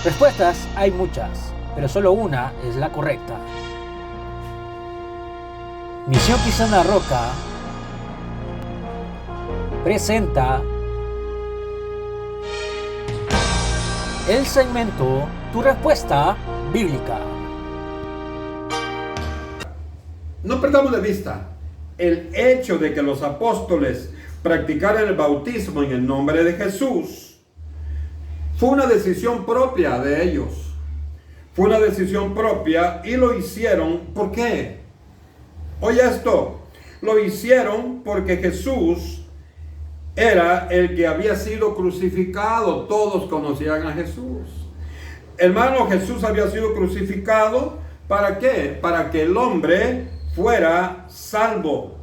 Respuestas hay muchas, pero solo una es la correcta. Misión Quizana Roca presenta el segmento Tu Respuesta Bíblica. No perdamos de vista el hecho de que los apóstoles practicaran el bautismo en el nombre de Jesús. Fue una decisión propia de ellos. Fue una decisión propia y lo hicieron. ¿Por qué? Oye esto, lo hicieron porque Jesús era el que había sido crucificado. Todos conocían a Jesús. Hermano, Jesús había sido crucificado. ¿Para qué? Para que el hombre fuera salvo.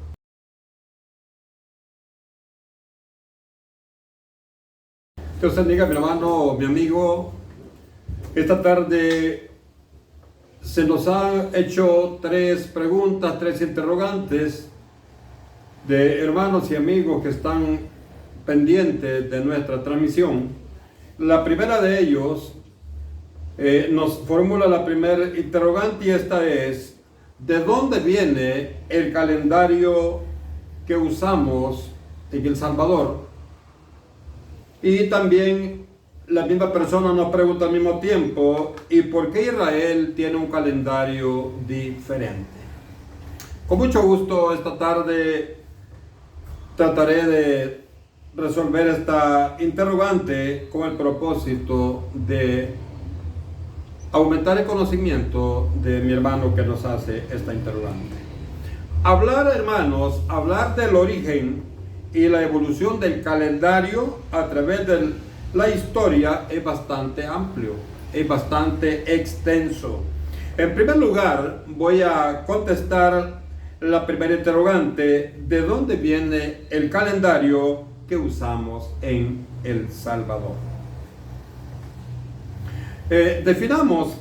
Dios bendiga, mi hermano, mi amigo. Esta tarde se nos han hecho tres preguntas, tres interrogantes de hermanos y amigos que están pendientes de nuestra transmisión. La primera de ellos nos formula la primera interrogante y esta es: ¿de dónde viene el calendario que usamos en El Salvador? Y también la misma persona nos pregunta al mismo tiempo: ¿y por qué Israel tiene un calendario diferente? Con mucho gusto esta tarde trataré de resolver esta interrogante con el propósito de aumentar el conocimiento de mi hermano que nos hace esta interrogante. Hablar, hermanos, hablar del origen y la evolución del calendario a través de la historia es bastante amplio, es bastante extenso. En primer lugar, voy a contestar la primera interrogante: ¿de dónde viene el calendario que usamos en El Salvador? Definamos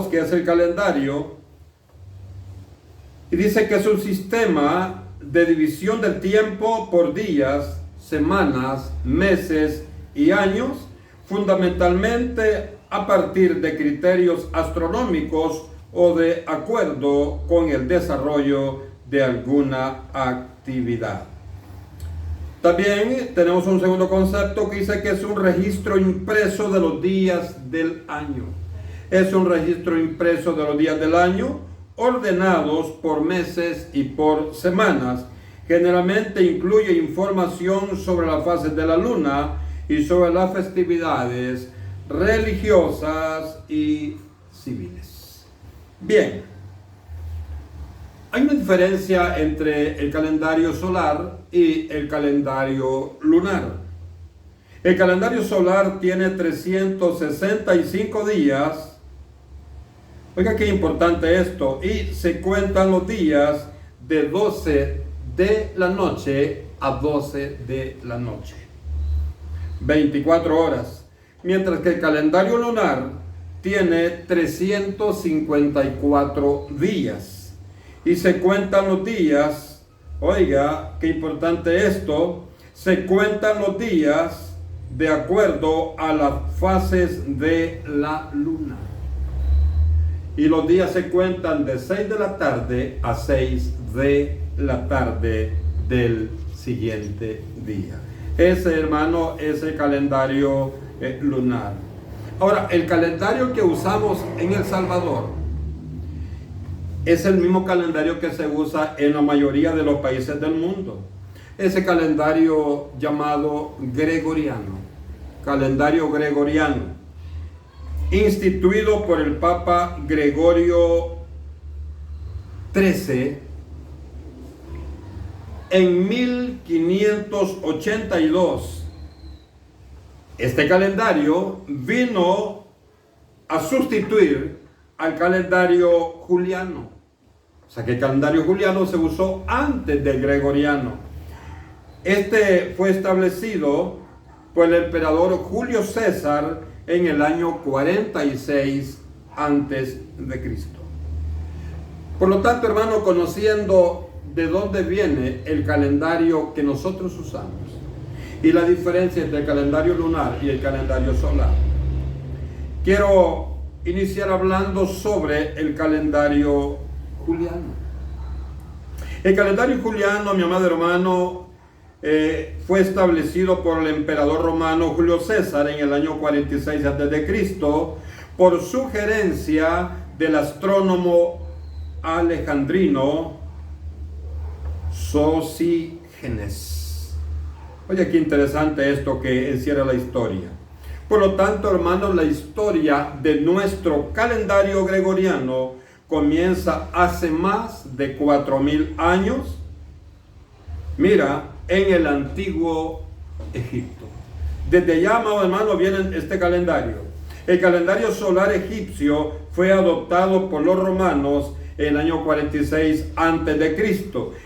qué es el calendario. Y dice que es un sistema de división del tiempo por días, semanas, meses y años, fundamentalmente a partir de criterios astronómicos o de acuerdo con el desarrollo de alguna actividad. También tenemos un segundo concepto que dice que es un registro impreso de los días del año. Es un registro impreso de los días del año, ordenados por meses y por semanas. Generalmente incluye información sobre las fases de la luna y sobre las festividades religiosas y civiles. Bien, hay una diferencia entre el calendario solar y el calendario lunar. El calendario solar tiene 365 días. Oiga, qué importante esto. Y se cuentan los días de 12 de la noche a 12 de la noche. 24 horas. Mientras que el calendario lunar tiene 354 días. Y se cuentan los días, oiga, qué importante esto, se cuentan los días de acuerdo a las fases de la luna. Y los días se cuentan de 6 de la tarde a 6 de la tarde del siguiente día. Ese, hermano, es el calendario lunar. Ahora, el calendario que usamos en El Salvador es el mismo calendario que se usa en la mayoría de los países del mundo. Ese calendario llamado gregoriano, calendario gregoriano, instituido por el Papa Gregorio XIII en 1582. Este calendario vino a sustituir al calendario juliano. O sea que el calendario juliano se usó antes del gregoriano. Este fue establecido por el emperador Julio César en el año 46 antes de Cristo. Por lo tanto, hermano, conociendo de dónde viene el calendario que nosotros usamos y la diferencia entre el calendario lunar y el calendario solar, quiero iniciar hablando sobre el calendario juliano. El calendario juliano, mi amado hermano, fue establecido por el emperador romano Julio César en el año 46 a.C. por sugerencia del astrónomo alejandrino Sosígenes. Oye, qué interesante esto que encierra la historia. Por lo tanto, hermanos, la historia de nuestro calendario gregoriano comienza hace más de 4000 años. Mira, en el antiguo Egipto. Desde allá, amado hermano, viene este calendario. El calendario solar egipcio fue adoptado por los romanos en el año 46 a.C.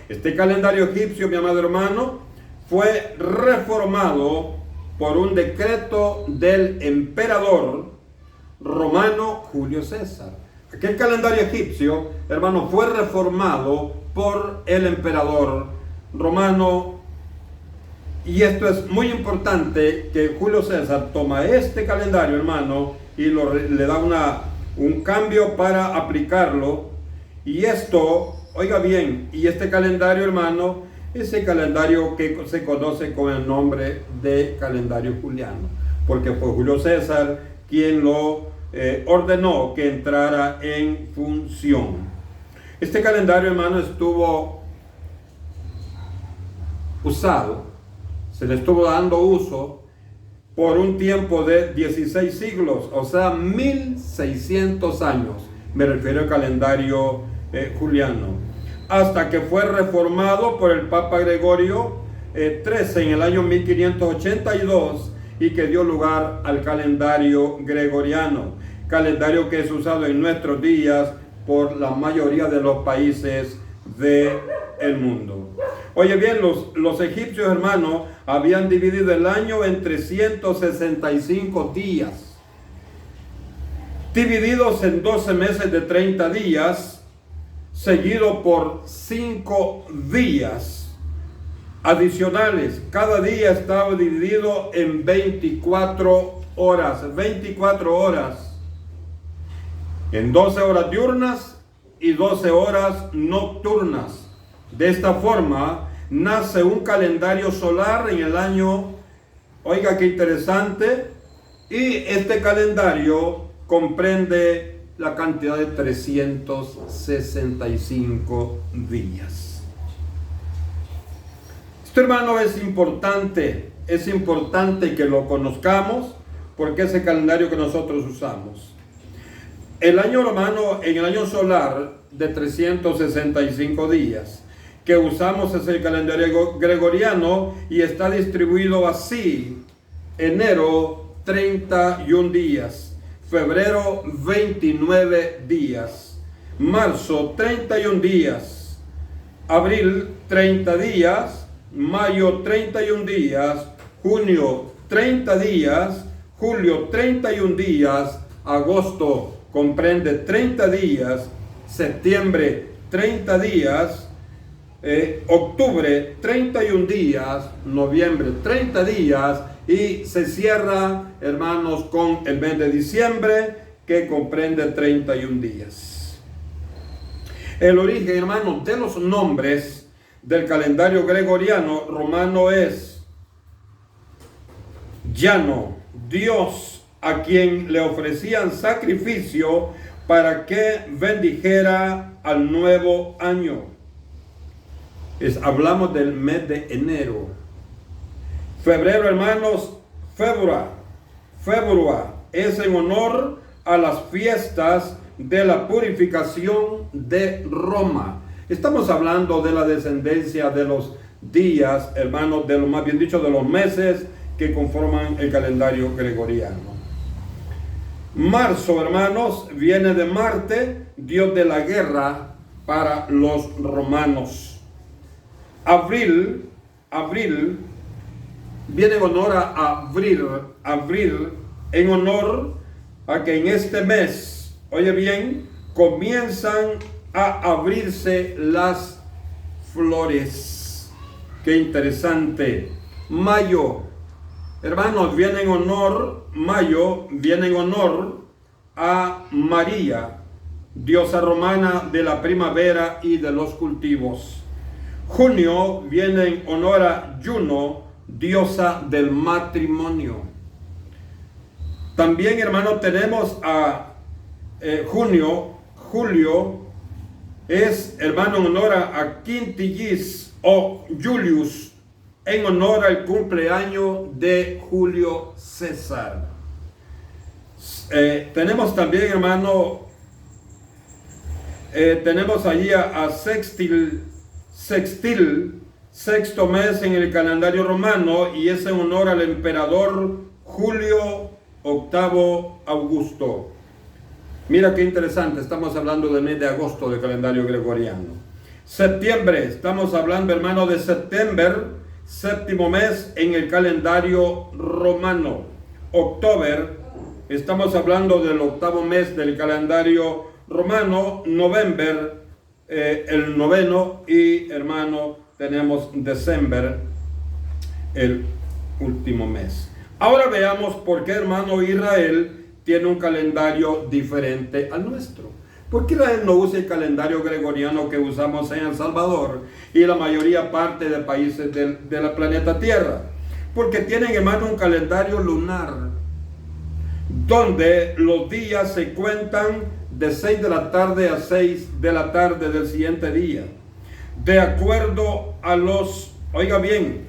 Este calendario egipcio, mi amado hermano, fue reformado por un decreto del emperador romano Julio César. Aquel calendario egipcio, hermano, fue reformado por el emperador romano. Y esto es muy importante, que Julio César toma este calendario, hermano, y le da un cambio para aplicarlo. Y esto, oiga bien, y este calendario, hermano, es el calendario que se conoce con el nombre de calendario juliano, porque fue Julio César quien lo ordenó que entrara en función. Este calendario, hermano, estuvo usado, se le estuvo dando uso por un tiempo de 16 siglos, o sea, 1600 años, me refiero al calendario juliano, hasta que fue reformado por el Papa Gregorio XIII en el año 1582 y que dio lugar al calendario gregoriano, calendario que es usado en nuestros días por la mayoría de los países del mundo. Oye bien, los egipcios, hermanos, habían dividido el año en 365 días, divididos en 12 meses de 30 días, seguido por 5 días adicionales. Cada día estaba dividido en 24 horas, 24 horas, en 12 horas diurnas y 12 horas nocturnas. De esta forma nace un calendario solar en el año, oiga qué interesante, y este calendario comprende la cantidad de 365 días. Esto, hermano, es importante que lo conozcamos, porque es el calendario que nosotros usamos. El año romano, en el año solar de 365 días, que usamos es el calendario gregoriano y está distribuido así: enero 31 días, febrero 29 días, marzo 31 días, abril 30 días, mayo 31 días, junio 30 días, julio 31 días, agosto comprende 30 días, septiembre 30 días, octubre 31 días, noviembre 30 días, y se cierra, hermanos, con el mes de diciembre, que comprende 31 días. El origen, hermanos, de los nombres del calendario gregoriano romano es Llano, Dios a quien le ofrecían sacrificio para que bendijera al nuevo año. Hablamos del mes de enero. Febrero, hermanos, Februa es en honor a las fiestas de la purificación de Roma. Estamos hablando de la descendencia de los días, hermanos, más bien dicho, de los meses que conforman el calendario gregoriano. Marzo, hermanos, viene de Marte, dios de la guerra para los romanos. Abril viene en honor a Abril, en honor a que en este mes, oye bien, comienzan a abrirse las flores. Qué interesante. Mayo, hermanos, Mayo viene en honor a María, diosa romana de la primavera y de los cultivos. Junio viene en honor a Juno, diosa del matrimonio. También, hermano, tenemos a Julio es, hermano, en honor a Quintilis o Julius, en honor al cumpleaños de Julio César. Tenemos también, hermano, tenemos allí a Sextil, sexto mes en el calendario romano, y es en honor al emperador Julio VIII Augusto. Mira qué interesante, estamos hablando del mes de agosto del calendario gregoriano. Septiembre, estamos hablando, hermano, de septiembre, séptimo mes en el calendario romano. Octubre, estamos hablando del octavo mes del calendario romano. Noviembre, el noveno, y, hermano, tenemos diciembre, el último mes. Ahora veamos por qué, hermano, Israel tiene un calendario diferente al nuestro. ¿Por qué Israel no usa el calendario gregoriano que usamos en El Salvador y la mayoría parte de países de la planeta Tierra? Porque tienen, hermano, un calendario lunar, donde los días se cuentan de 6 de la tarde a 6 de la tarde del siguiente día, de acuerdo a los, oiga bien,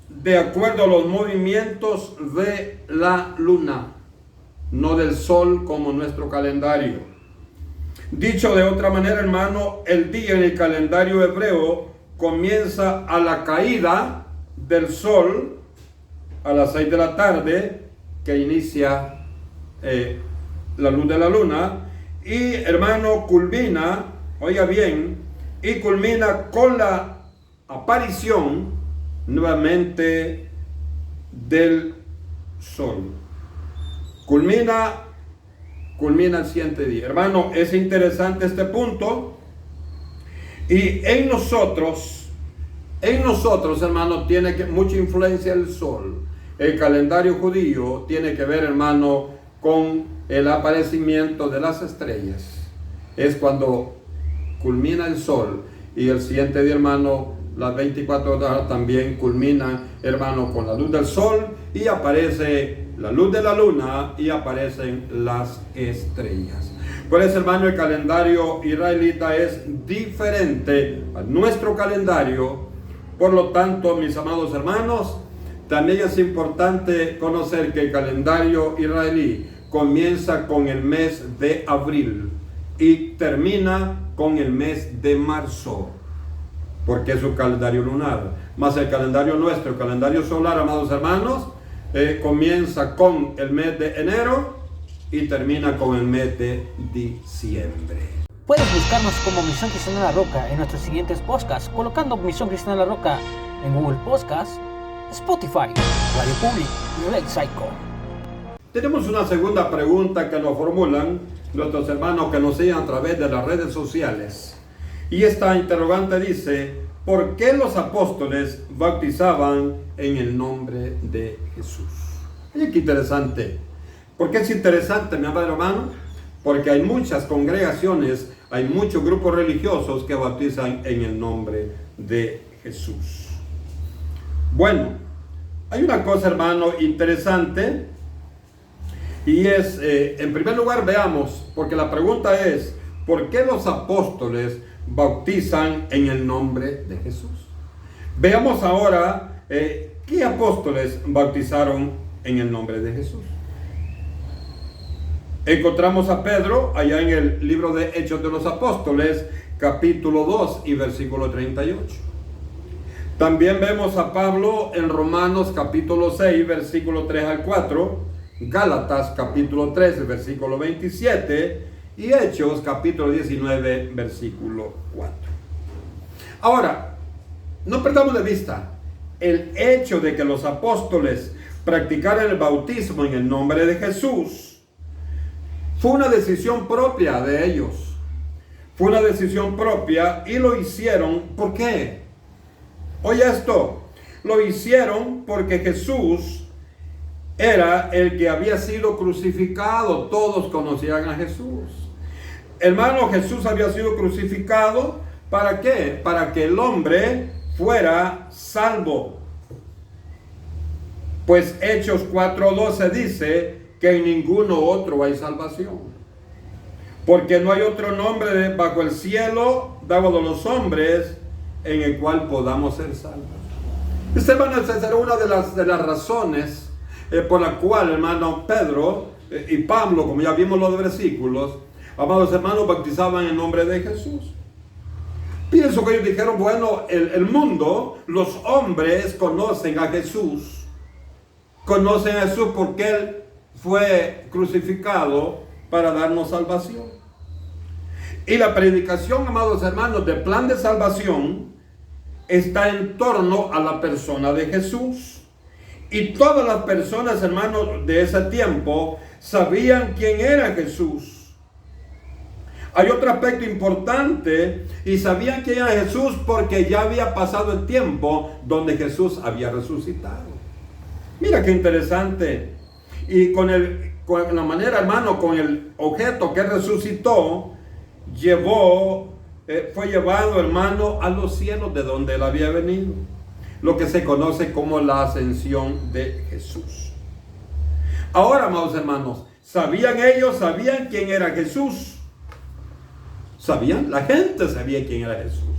de acuerdo a los movimientos de la luna, no del sol como nuestro calendario. Dicho de otra manera, hermano, el día en el calendario hebreo comienza a la caída del sol a las 6 de la tarde, que inicia la luz de la luna, y, hermano, culmina, oiga bien, y culmina con la aparición nuevamente del sol. Culmina el siguiente día. Hermano, es interesante este punto. Y en nosotros, hermano, tiene mucha influencia el sol. El calendario judío tiene que ver, hermano, con el aparecimiento de las estrellas. Es cuando culmina el sol, y el siguiente día, hermano, las 24 horas también culminan, hermano, con la luz del sol, y aparece la luz de la luna y aparecen las estrellas. Por eso, hermano, el calendario israelita es diferente a nuestro calendario. Por lo tanto, mis amados hermanos, también es importante conocer que el calendario israelí comienza con el mes de abril y termina con el mes de marzo, porque es un calendario lunar. Más el calendario nuestro, el calendario solar, amados hermanos, comienza con el mes de enero y termina con el mes de diciembre. Puedes buscarnos como Misión Cristiana La Roca en nuestros siguientes podcasts, colocando Misión Cristiana La Roca en Google Podcasts, Spotify, Radio Public y Red Psycho. Tenemos una segunda pregunta que nos formulan nuestros hermanos que nos siguen a través de las redes sociales. Y esta interrogante dice: ¿por qué los apóstoles bautizaban en el nombre de Jesús? Oye, qué interesante. ¿Por qué es interesante, mi amado hermano? Porque hay muchas congregaciones, hay muchos grupos religiosos que bautizan en el nombre de Jesús. Bueno, hay una cosa, hermano, interesante, y es, en primer lugar, veamos, porque la pregunta es: ¿por qué los apóstoles bautizan en el nombre de Jesús? Veamos ahora qué apóstoles bautizaron en el nombre de Jesús. Encontramos a Pedro allá en el libro de Hechos de los Apóstoles, capítulo 2 y versículo 38. También vemos a Pablo en Romanos capítulo 6, versículo 3 al 4, Gálatas capítulo 13, versículo 27, y Hechos capítulo 19, versículo 4. Ahora, no perdamos de vista el hecho de que los apóstoles practicaran el bautismo en el nombre de Jesús. Fue una decisión propia de ellos. Fue una decisión propia, y lo hicieron. ¿Por qué? Oye esto, lo hicieron porque Jesús era el que había sido crucificado. Todos conocían a Jesús. Hermano, Jesús había sido crucificado. ¿Para qué? Para que el hombre fuera salvo. Pues Hechos 4:12 dice que en ninguno otro hay salvación. Porque no hay otro nombre bajo el cielo dado a los hombres en el cual podamos ser salvos. Esta, hermano, esa era una de las razones por la cual, hermano, Pedro y Pablo, como ya vimos los versículos, amados hermanos, bautizaban en nombre de Jesús. Pienso que ellos dijeron, bueno, el mundo, los hombres conocen a Jesús. Conocen a Jesús porque Él fue crucificado para darnos salvación. Y la predicación, amados hermanos, del plan de salvación está en torno a la persona de Jesús. Y todas las personas, hermanos, de ese tiempo sabían quién era Jesús. Hay otro aspecto importante, y sabían quién era Jesús porque ya había pasado el tiempo donde Jesús había resucitado. Mira qué interesante. Y con la manera, hermano, con el objeto que resucitó, fue llevado, hermano, a los cielos de donde él había venido. Lo que se conoce como la ascensión de Jesús. Ahora, amados hermanos, sabían quién era Jesús. La gente sabía quién era Jesús.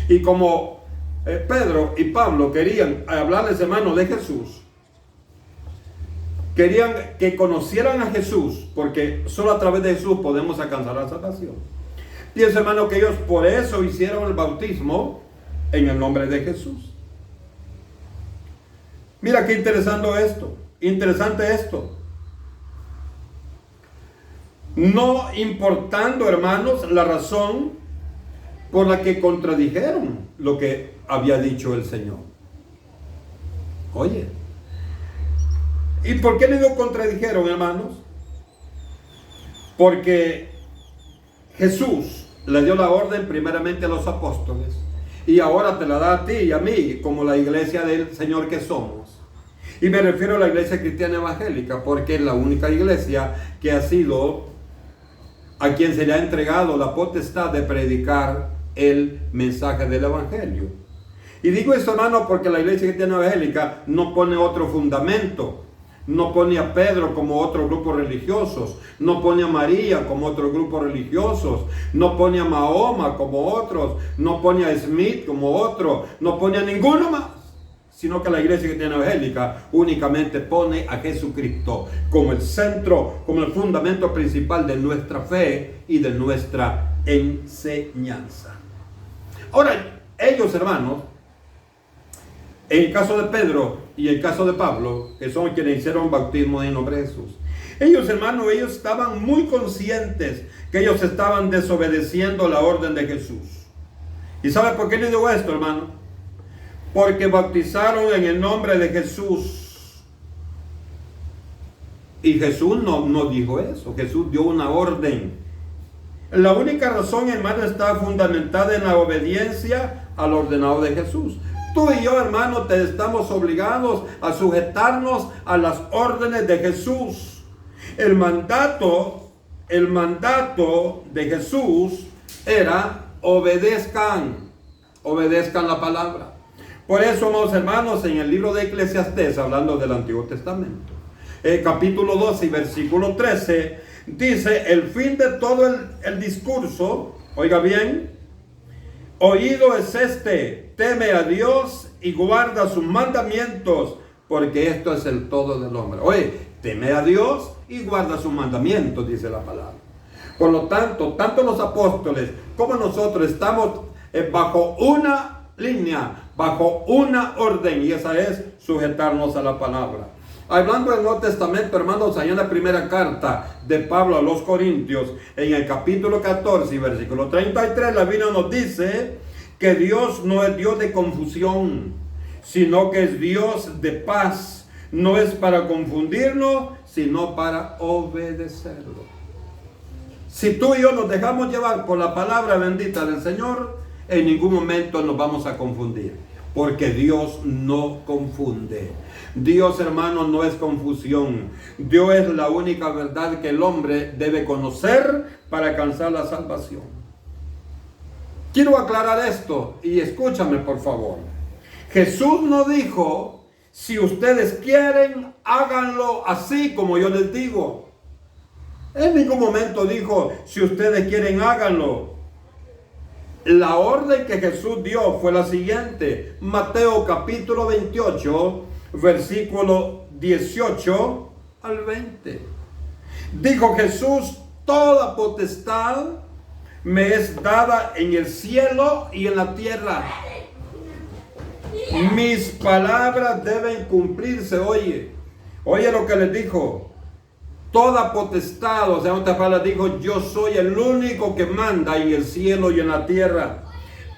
Y como Pedro y Pablo querían hablarles, hermano, de Jesús, querían que conocieran a Jesús, porque solo a través de Jesús podemos alcanzar la salvación. Pienso, hermano, que ellos por eso hicieron el bautismo en el nombre de Jesús. Mira qué interesante esto. No importando, hermanos, la razón por la que contradijeron lo que había dicho el Señor. Oye, ¿y por qué lo contradijeron, hermanos? Porque Jesús le dio la orden primeramente a los apóstoles, y ahora te la da a ti y a mí como la iglesia del Señor que somos. Y me refiero a la iglesia cristiana evangélica, porque es la única iglesia que ha sido a quien se le ha entregado la potestad de predicar el mensaje del evangelio. Y digo esto, hermano, porque la iglesia cristiana evangélica no pone otro fundamento. No pone a Pedro como otro grupo religiosos, no pone a María como otro grupo religiosos, no pone a Mahoma como otros, no pone a Smith como otro, no pone a ninguno más, sino que la iglesia cristiana evangélica únicamente pone a Jesucristo como el centro, como el fundamento principal de nuestra fe y de nuestra enseñanza. Ahora, ellos, hermanos, en el caso de Pedro y el caso de Pablo, que son quienes hicieron bautismo en nombre de Jesús, ellos, hermanos, ellos estaban muy conscientes que ellos estaban desobedeciendo la orden de Jesús. ¿Y sabe por qué les digo esto, hermano? Porque bautizaron en el nombre de Jesús. Y Jesús no dijo eso. Jesús dio una orden. La única razón, hermano, está fundamentada en la obediencia al ordenado de Jesús. Tú y yo, hermano, estamos obligados a sujetarnos a las órdenes de Jesús. El mandato de Jesús era obedezcan la palabra. Por eso, amados hermanos, en el libro de Eclesiastés, hablando del Antiguo Testamento, capítulo 12 y versículo 13, dice: el fin de todo el discurso, oiga bien, oído es este: teme a Dios y guarda sus mandamientos, porque esto es el todo del hombre. Oye, teme a Dios y guarda sus mandamientos, dice la palabra. Por lo tanto, tanto los apóstoles como nosotros estamos bajo una línea, bajo una orden, y esa es sujetarnos a la palabra. Hablando del Nuevo Testamento, hermanos, allá en la primera carta de Pablo a los Corintios, en el capítulo 14 y versículo 33, la Biblia nos dice que Dios no es Dios de confusión, sino que es Dios de paz. No es para confundirnos, sino para obedecerlo. Si tú y yo nos dejamos llevar por la palabra bendita del Señor, en ningún momento nos vamos a confundir. porque Dios no confunde. Dios, hermano, no es confusión. Dios es la única verdad que el hombre debe conocer para alcanzar la salvación. Quiero aclarar esto y escúchame por favor. Jesús no dijo, si ustedes quieren, háganlo así como yo les digo. En ningún momento dijo, si ustedes quieren, háganlo. La orden que Jesús dio fue la siguiente. Mateo capítulo 28, versículo 18 al 20. Dijo Jesús, toda potestad me es dada en el cielo y en la tierra. Mis palabras deben cumplirse. Oye lo que les dijo. Toda potestad, o sea, en otras palabras dijo, yo soy el único que manda en el cielo y en la tierra.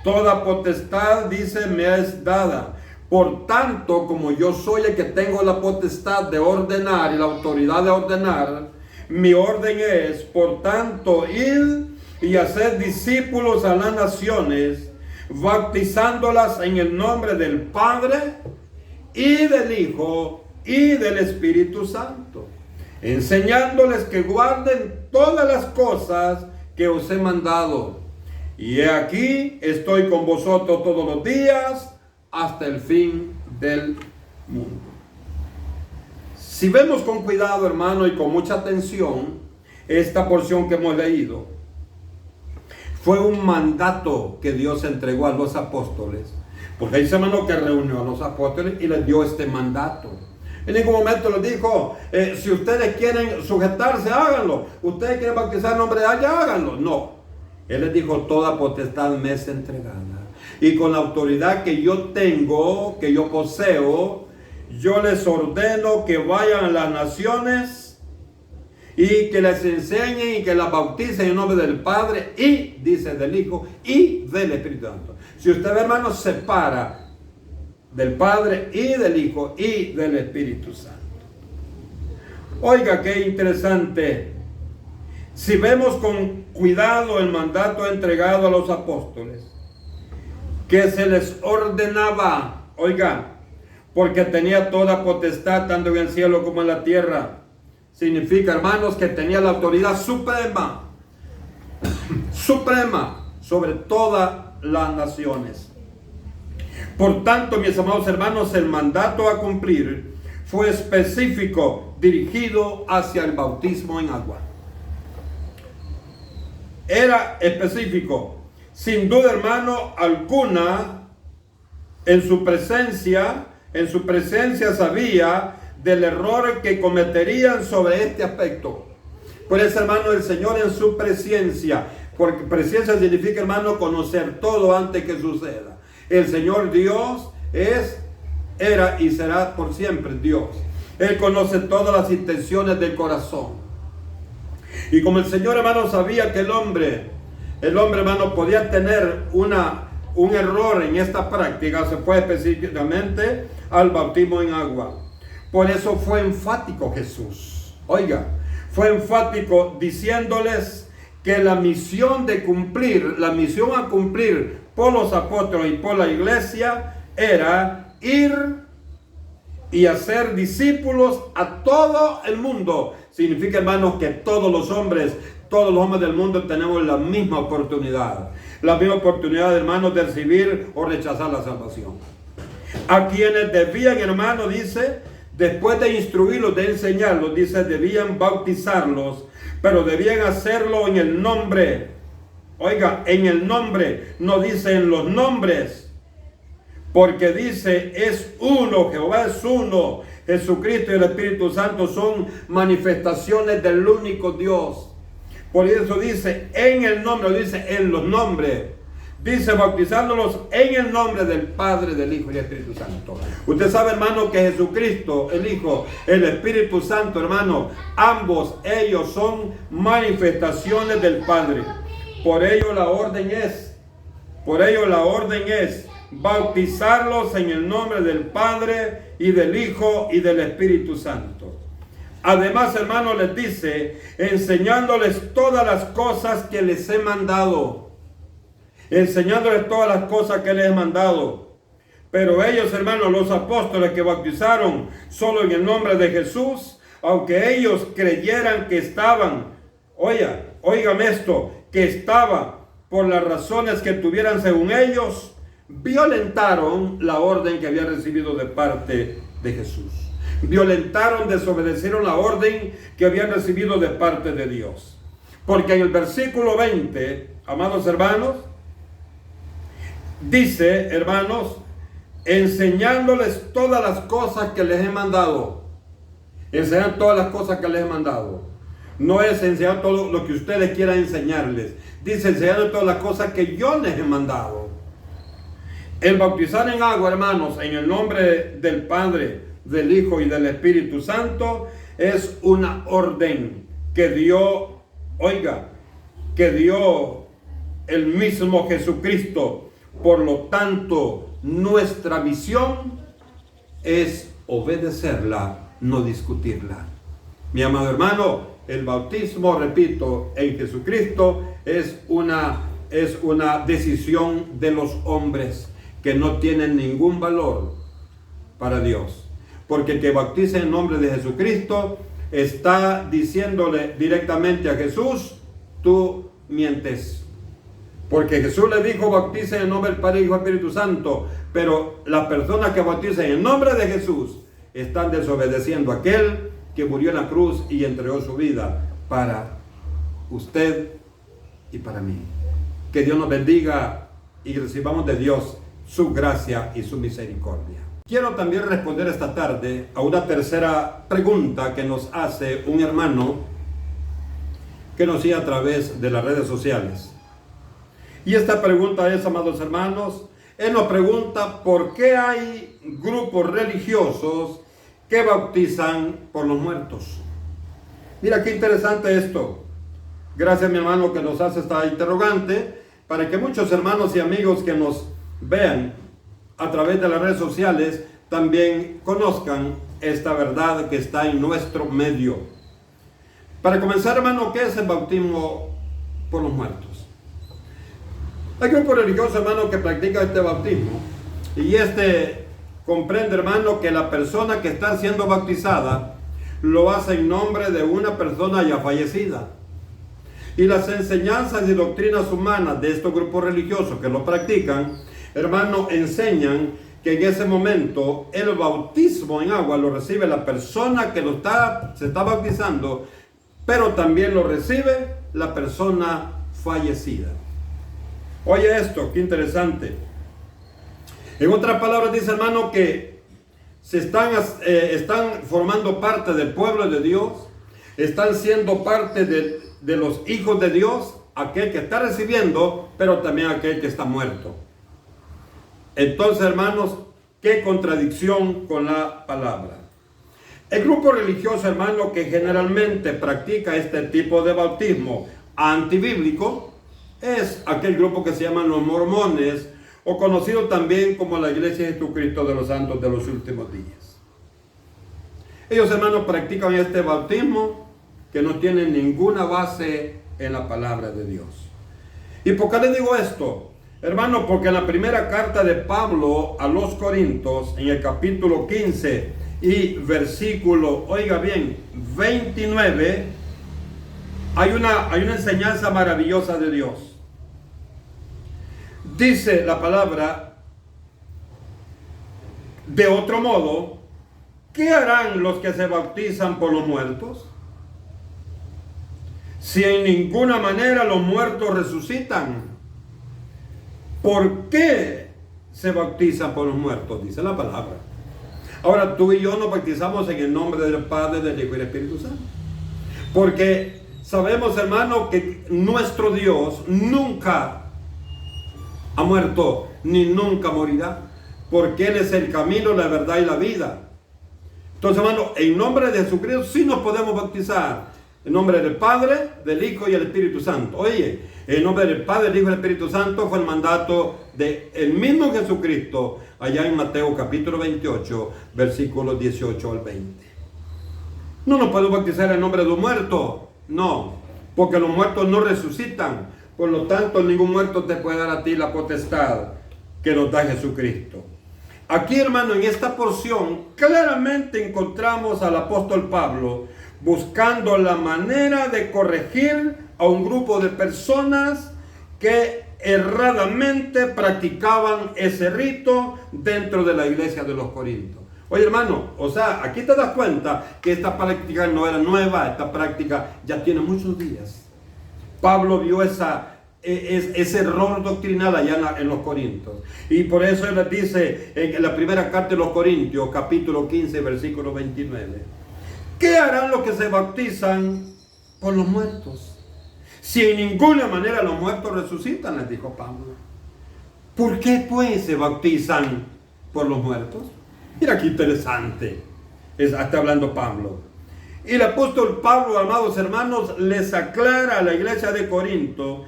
Toda potestad, dice, me es dada. Por tanto, como yo soy el que tengo la potestad de ordenar y la autoridad de ordenar, mi orden es, por tanto, ir y hacer discípulos a las naciones, bautizándolas en el nombre del Padre y del Hijo y del Espíritu Santo, enseñándoles que guarden todas las cosas que os he mandado. Y he aquí, estoy con vosotros todos los días hasta el fin del mundo. Si vemos con cuidado, hermano, y con mucha atención esta porción que hemos leído, fue un mandato que Dios entregó a los apóstoles. Porque dice, hermano, que reunió a los apóstoles y les dio este mandato. En ningún momento les dijo, si ustedes quieren sujetarse, háganlo. Ustedes quieren bautizar en nombre de alguien, háganlo. No. Él les dijo, toda potestad me es entregada. Y con la autoridad que yo tengo, que yo poseo, yo les ordeno que vayan a las naciones y que les enseñen y que las bauticen en nombre del Padre y, dice, del Hijo y del Espíritu Santo. Si usted, hermano, separa del Padre y del Hijo y del Espíritu Santo. Oiga, qué interesante. Si vemos con cuidado el mandato entregado a los apóstoles, que se les ordenaba, oiga, porque tenía toda potestad tanto en el cielo como en la tierra. Significa, hermanos, que tenía la autoridad suprema sobre todas las naciones. Por tanto, mis amados hermanos, el mandato a cumplir fue específico, dirigido hacia el bautismo en agua. Era específico. Sin duda, hermano, alguna, en su presencia sabía del error que cometerían sobre este aspecto. Por eso, hermano, el Señor en su presencia, porque presencia significa, hermano, conocer todo antes que suceda. El Señor Dios era y será por siempre Dios. Él conoce todas las intenciones del corazón. Y como el Señor, hermano, sabía que el hombre, hermano, podía tener un error en esta práctica, se fue específicamente al bautismo en agua. Por eso fue enfático Jesús. Oiga, fue enfático diciéndoles que la misión a cumplir por los apóstoles y por la iglesia era ir y hacer discípulos a todo el mundo. Significa, hermanos, que todos los hombres del mundo tenemos la misma oportunidad. La misma oportunidad, hermanos, de recibir o rechazar la salvación. A quienes debían, hermanos, dice, después de instruirlos, de enseñarlos, dice, debían bautizarlos, pero debían hacerlo en el nombre. Oiga, en el nombre, no dice en los nombres, porque dice, es uno, Jehová es uno, Jesucristo y el Espíritu Santo son manifestaciones del único Dios. Por eso dice en el nombre, dice en los nombres. Dice bautizándolos en el nombre del Padre, del Hijo y del Espíritu Santo. Usted sabe, hermano, que Jesucristo, el Hijo, el Espíritu Santo, hermano, ambos ellos son manifestaciones del Padre. Por ello la orden es bautizarlos en el nombre del Padre y del Hijo y del Espíritu Santo. Además, hermano, les dice, enseñándoles todas las cosas que les he mandado. Enseñándoles todas las cosas que les he mandado. Pero ellos, hermanos, los apóstoles que bautizaron solo en el nombre de Jesús, aunque ellos creyeran que estaban, oigan esto, que estaba por las razones que tuvieran según ellos, violentaron la orden que habían recibido de parte de Jesús. Violentaron, desobedecieron la orden que habían recibido de parte de Dios. Porque en el versículo 20, amados hermanos, dice, hermanos, enseñándoles todas las cosas que les he mandado. Enseñar todas las cosas que les he mandado. No es enseñar todo lo que ustedes quieran enseñarles. Dice enseñando todas las cosas que yo les he mandado. El bautizar en agua, hermanos, en el nombre del Padre, del Hijo y del Espíritu Santo, es una orden que dio, que dio el mismo Jesucristo. Por lo tanto, nuestra misión es obedecerla, no discutirla. Mi amado hermano, el bautismo, repito, en Jesucristo es una decisión de los hombres que no tienen ningún valor para Dios. Porque el que bautiza en nombre de Jesucristo está diciéndole directamente a Jesús, tú mientes. Porque Jesús le dijo, bautice en nombre del Padre, Hijo y Espíritu Santo. Pero las personas que bautizan en nombre de Jesús están desobedeciendo a aquel que murió en la cruz y entregó su vida para usted y para mí. Que Dios nos bendiga y recibamos de Dios su gracia y su misericordia. Quiero también responder esta tarde a una tercera pregunta que nos hace un hermano que nos sigue a través de las redes sociales. Y esta pregunta es, amados hermanos, él nos pregunta por qué hay grupos religiosos que bautizan por los muertos. Mira qué interesante esto. Gracias, mi hermano, que nos hace esta interrogante, para que muchos hermanos y amigos que nos vean a través de las redes sociales también conozcan esta verdad que está en nuestro medio. Para comenzar, hermano, ¿qué es el bautismo por los muertos? Hay grupos religiosos, hermano, que practican este bautismo, y comprende, hermano, que la persona que está siendo bautizada lo hace en nombre de una persona ya fallecida. Y las enseñanzas y doctrinas humanas de estos grupos religiosos que lo practican, hermano, enseñan que en ese momento el bautismo en agua lo recibe la persona que se está bautizando, pero también lo recibe la persona fallecida. Oye esto, qué interesante. En otras palabras dice, hermano, que están formando parte del pueblo de Dios, están siendo parte de los hijos de Dios, aquel que está recibiendo, pero también aquel que está muerto. Entonces, hermanos, qué contradicción con la palabra. El grupo religioso, hermano, que generalmente practica este tipo de bautismo antibíblico, es aquel grupo que se llaman los mormones, o conocido también como la Iglesia de Jesucristo de los Santos de los Últimos Días. Ellos, hermanos, practican este bautismo que no tiene ninguna base en la palabra de Dios. ¿Y por qué les digo esto? Hermano, porque en la primera carta de Pablo a los Corintios, en el capítulo 15 y versículo, oiga bien, 29, hay una enseñanza maravillosa de Dios. Dice la palabra, de otro modo, ¿qué harán los que se bautizan por los muertos? Si en ninguna manera los muertos resucitan, ¿por qué se bautizan por los muertos? Dice la palabra. Ahora tú y yo nos bautizamos en el nombre del Padre, del Hijo y del Espíritu Santo. Porque sabemos, hermano, que nuestro Dios nunca ha muerto ni nunca morirá, porque Él es el camino, la verdad y la vida. Entonces, hermano, en nombre de Jesucristo sí nos podemos bautizar, en nombre del Padre, del Hijo y del Espíritu Santo. Oye, en nombre del Padre, del Hijo y del Espíritu Santo fue el mandato del mismo Jesucristo allá en Mateo capítulo 28, versículos 18 al 20. No nos podemos bautizar en nombre de un muerto, no, porque los muertos no resucitan. Por lo tanto, ningún muerto te puede dar a ti la potestad que nos da Jesucristo. Aquí, hermano, en esta porción, claramente encontramos al apóstol Pablo buscando la manera de corregir a un grupo de personas que erradamente practicaban ese rito dentro de la iglesia de los Corintios. Oye, hermano, o sea, aquí te das cuenta que esta práctica no era nueva, esta práctica ya tiene muchos días. Pablo vio ese error doctrinal allá en los Corintios. Y por eso él les dice en la primera carta de los Corintios, capítulo 15, versículo 29. ¿Qué harán los que se bautizan por los muertos? Si en ninguna manera los muertos resucitan, les dijo Pablo. ¿Por qué pues se bautizan por los muertos? Mira qué interesante. Está hablando Pablo. Y el apóstol Pablo, amados hermanos, les aclara a la iglesia de Corinto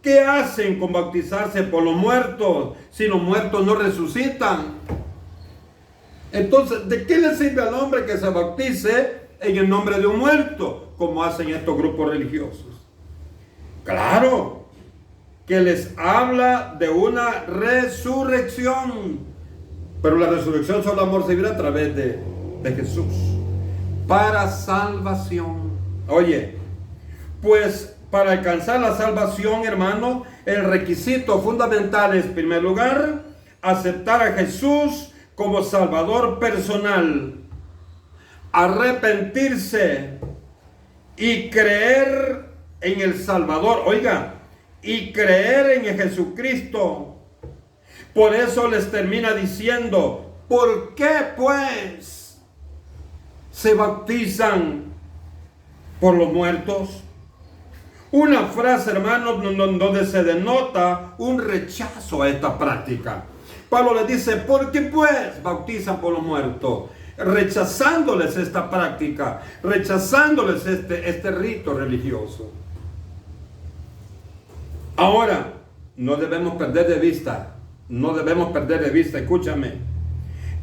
qué hacen con bautizarse por los muertos si los muertos no resucitan. Entonces, ¿de qué le sirve al hombre que se bautice en el nombre de un muerto, como hacen estos grupos religiosos? Claro que les habla de una resurrección, pero la resurrección solo, amor, se vive a través de Jesús para salvación. Oye, pues para alcanzar la salvación, hermano, el requisito fundamental es, en primer lugar, aceptar a Jesús como Salvador personal, arrepentirse y creer en el Salvador, oiga, y creer en Jesucristo. Por eso les termina diciendo, ¿por qué pues se bautizan por los muertos? Una frase, hermanos, donde se denota un rechazo a esta práctica. Pablo les dice, ¿por qué pues bautizan por los muertos? Rechazándoles esta práctica, rechazándoles este rito religioso. Ahora, no debemos perder de vista, escúchame,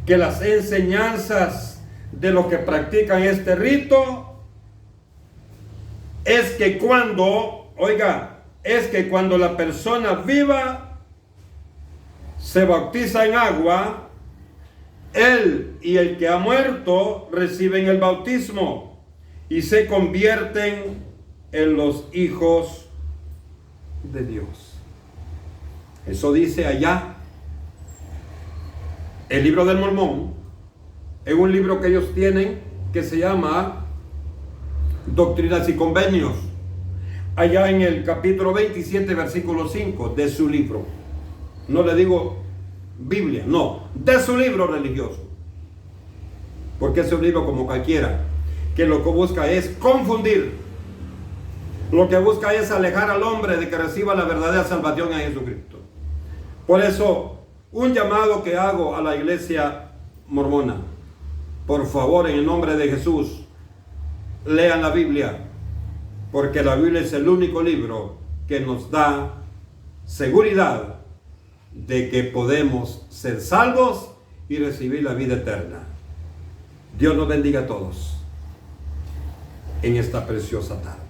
que las enseñanzas de los que practican este rito es que cuando la persona viva se bautiza en agua, él y el que ha muerto reciben el bautismo y se convierten en los hijos de Dios. Eso dice allá el libro del Mormón. Es un libro que ellos tienen que se llama Doctrinas y Convenios, allá en el capítulo 27, versículo 5 de su libro. No le digo Biblia, no, de su libro religioso, porque es un libro como cualquiera, que lo que busca es confundir, lo que busca es alejar al hombre de que reciba la verdadera salvación en Jesucristo. Por eso, un llamado que hago a la iglesia mormona: por favor, en el nombre de Jesús, lean la Biblia, porque la Biblia es el único libro que nos da seguridad de que podemos ser salvos y recibir la vida eterna. Dios nos bendiga a todos en esta preciosa tarde.